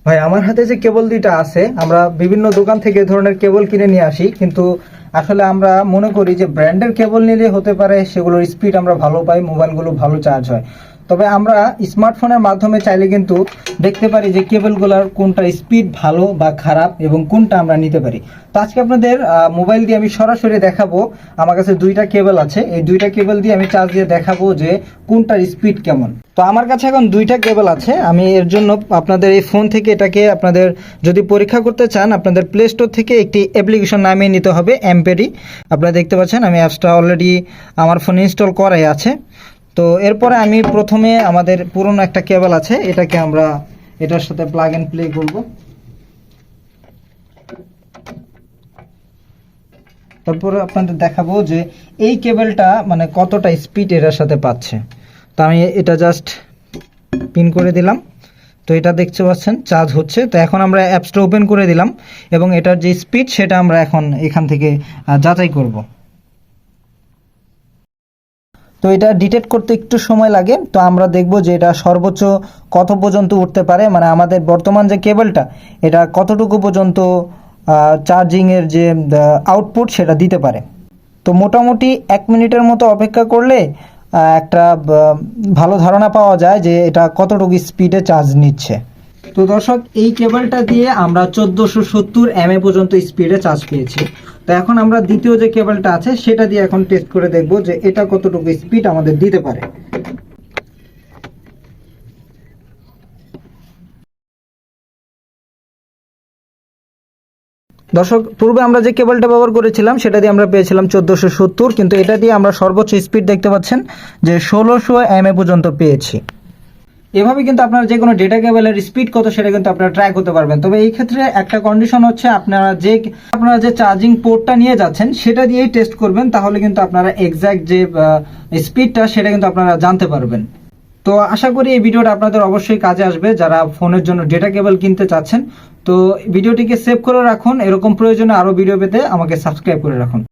ভাই আমার হাতে যে কেবল দুইটা আছে, আমরা বিভিন্ন দোকান থেকে এই ধরনের কেবল কিনে নিয়ে আসি, কিন্তু আসলে আমরা মনে করি যে ব্র্যান্ডের কেবল নিলে হতে পারে সেগুলোর স্পিড আমরা ভালো পাই, মোবাইলগুলো ভালো চার্জ হয়। তবে আমরা স্মার্টফোনের মাধ্যমে চাইলে কিন্তু দেখতে পারি যে কেবলগুলোর কোনটা স্পিড ভালো বা খারাপ এবং কোনটা আমরা নিতে পারি। তো আজকে আপনাদের মোবাইল দিয়ে আমি সরাসরি দেখাবো। আমার কাছে দুইটা কেবল আছে, এই দুইটা কেবল দিয়ে আমি চার্জ দিয়ে দেখাবো যে কোনটার স্পিড কেমন। তো আমার কাছে এখন দুইটা কেবল আছে, আমি এর জন্য আপনাদের এই ফোন থেকে এটাকে আপনাদের যদি পরীক্ষা করতে চান, আপনাদের প্লে স্টোর থেকে একটি অ্যাপ্লিকেশন নামিয়ে নিতে হবে, এমপেরি। আপনারা দেখতে পাচ্ছেন আমি অ্যাপসটা অলরেডি আমার ফোনে ইনস্টল করাই আছে। তো এরপরে আমি প্রথমে আমাদের পুরনো একটা কেবল আছে, এটাকে আমরা এটার সাথে প্লাগ এন্ড প্লে করব। তারপরে আপনাদের দেখাবো যে এই কেবলটা মানে কতটা স্পিড এটার সাথে পাচ্ছে। তো আমি এটা জাস্ট পিন করে দিলাম। তো এটা দেখতে পাচ্ছেন চার্জ হচ্ছে। তো এখন আমরা অ্যাপসটা ওপেন করে দিলাম এবং এটার যে স্পিড সেটা আমরা এখন এখান থেকে যাচাই করব। তো এটা ডিটেক্ট করতে একটু সময় লাগে। তো আমরা দেখব যে এটা সর্বোচ্চ কত পর্যন্ত উঠতে পারে, মানে আমাদের বর্তমান যে কেবলটা এটা কতটুকু পর্যন্ত চার্জিংয়ের যে আউটপুট সেটা দিতে পারে। তো মোটামুটি 1 মিনিটের মতো অপেক্ষা করলে একটা ভালো ধারণা পাওয়া যায় যে এটা কতটুকু স্পিডে চার্জ নিচ্ছে। তো দর্শক, এই কেবলটা দিয়ে আমরা 1470 mAh পর্যন্ত স্পিডে চার্জ পেয়েছি। তো এখন আমরা দ্বিতীয় যে কেবলটা আছে সেটা দিয়ে এখন টেস্ট করে দেখব যে এটা কতটুকু স্পিড আমাদের দিতে পারে। দর্শক, পূর্বে আমরা যে কেবলটা ব্যবহার করেছিলাম সেটা দিয়ে আমরা পেয়েছিলাম 1470, কিন্তু এটা দিয়ে আমরা সর্বোচ্চ স্পিড দেখতে পাচ্ছেন যে 1600 mAh পর্যন্ত পেয়েছি। এভাবে কিন্তু আপনারা যে কোনো ডেটা কেবলের স্পিড কত সেটা কিন্তু আপনারা ট্র্যাক করতে পারবেন। তবে এই ক্ষেত্রে একটা কন্ডিশন হচ্ছে আপনারা যে চার্জিং পোর্টটা নিয়ে যাচ্ছেন সেটা দিয়েই টেস্ট করবেন, তাহলে কিন্তু আপনারা এক্স্যাক্ট যে স্পিডটা সেটা কিন্তু আপনারা জানতে পারবেন। তো আশা করি এই ভিডিওটা আপনাদের অবশ্যই কাজে আসবে যারা ফোনের জন্য ডেটা কেবল কিনতে চাচ্ছেন। তো ভিডিওটিকে সেভ করে রাখুন, এরকম প্রয়োজনে আরও ভিডিও পেতে আমাকে সাবস্ক্রাইব করে রাখুন।